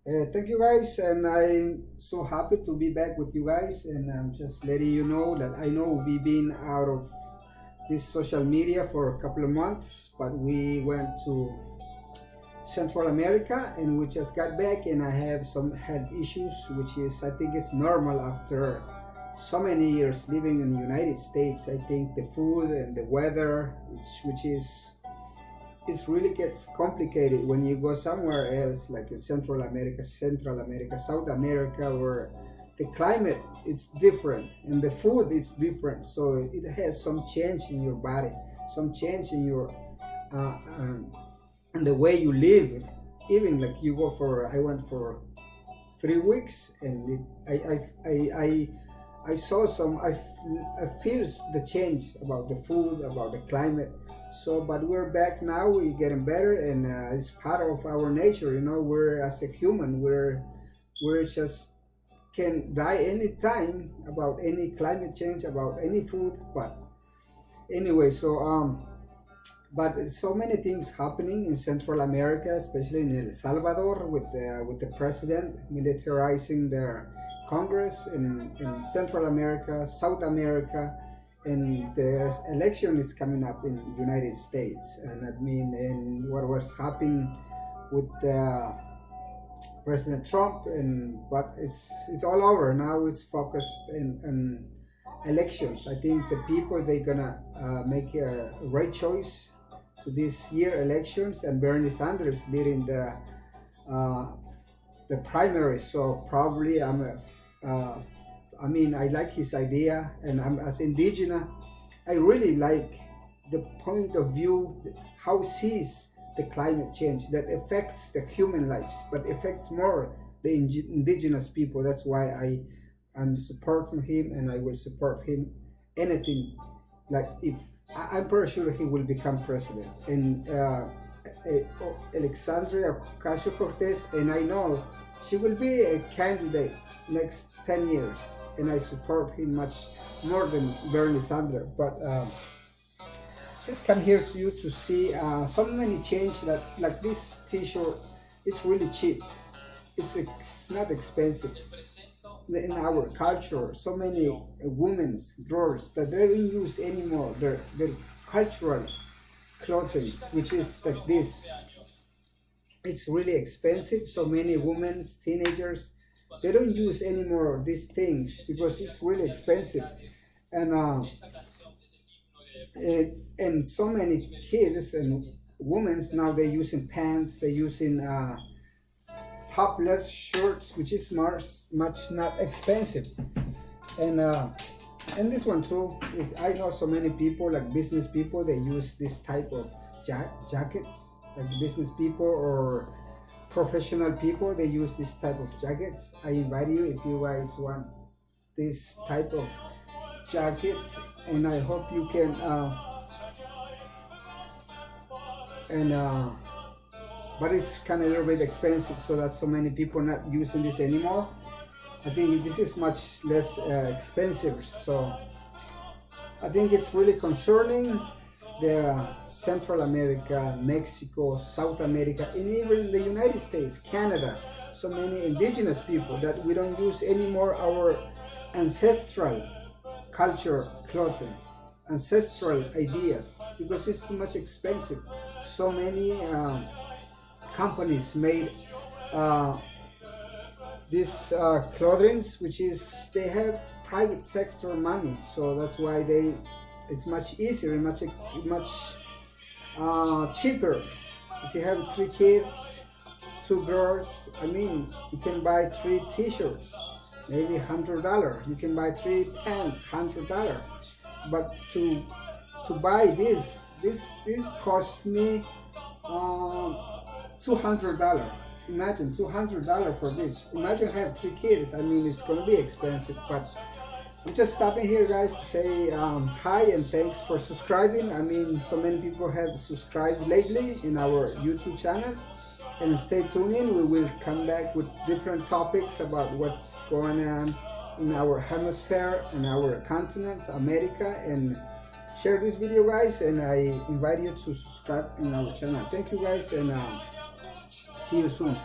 Thank you guys, and I'm so happy to be back with you guys. And I'm just letting you know that I know we've been out of this social media for a couple of months, but we went to Central America and we just got back. And I have some health issues, which is I think it's normal after so many years living in the United States. I think the food and the weather, which is it really gets complicated when you go somewhere else like in Central America, South America, where the climate is different and the food is different. So it has some change in your body, some change in your uh, um, and the way you live. Even like you go for, I went for 3 weeks, and I saw some. I feels the change about the food, about the climate. So, but we're back now. We're getting better, and it's part of our nature. You know, we're as a human, we're just can die anytime about any climate change, about any food. But anyway, but so many things happening in Central America, especially in El Salvador, with the president militarizing their Congress in Central America, South America, and the election is coming up in United States. And I mean, and what was happening with President Trump, and but it's all over now. It's focused in elections. I think the people they're gonna make a right choice to this year elections, and Bernie Sanders leading uh, the primaries. So probably I mean, I like his idea, and I'm as indigenous. I really like the point of view how he sees the climate change that affects the human lives, but affects more the indigenous people. That's why am supporting him, and I will support him anything. Like if I'm pretty sure he will become president, and Alexandria Ocasio Cortez, and I know she will be a candidate next 10 years, and I support him much more than Bernie Sanders. But just come here to you to see so many change that like this T-shirt. It's really cheap. It's not expensive. In our culture, so many women's girls that they don't use anymore their cultural clothing, which is like this. It's really expensive. So many women, teenagers, they don't use anymore these things because it's really expensive. And so many kids and women now they're using pants, they're using topless shirts, which is much not expensive. And and this one too. I know so many people, like business people, they use this type of jackets, like business people or professional people. They use this type of jackets. I invite you if you guys want this type of jacket, and I hope you can. And But it's kind of a little bit expensive, so that so many people not using this anymore. I think this is much less expensive, so I think it's really concerning the Central America, Mexico, South America, and even the United States, Canada. So many indigenous people that we don't use anymore our ancestral culture, clothing, ancestral ideas, because it's too much expensive. So many companies made uh, these clothing, which is they have private sector money, so that's why it's much easier and much cheaper. If you have 3 kids, 2 girls, I mean, you can buy 3 T-shirts, maybe $100. You can buy 3 pants, $100. But to buy this cost me $200. Imagine $200 for this. Imagine I have 3 kids. I mean, it's gonna be expensive. But I'm just stopping here, guys, to say hi and thanks for subscribing. I mean, so many people have subscribed lately in our YouTube channel. And stay tuned in. We will come back with different topics about what's going on in our hemisphere and our continent, America, and share this video, guys. And I invite you to subscribe in our channel. Thank you, guys, and see you soon.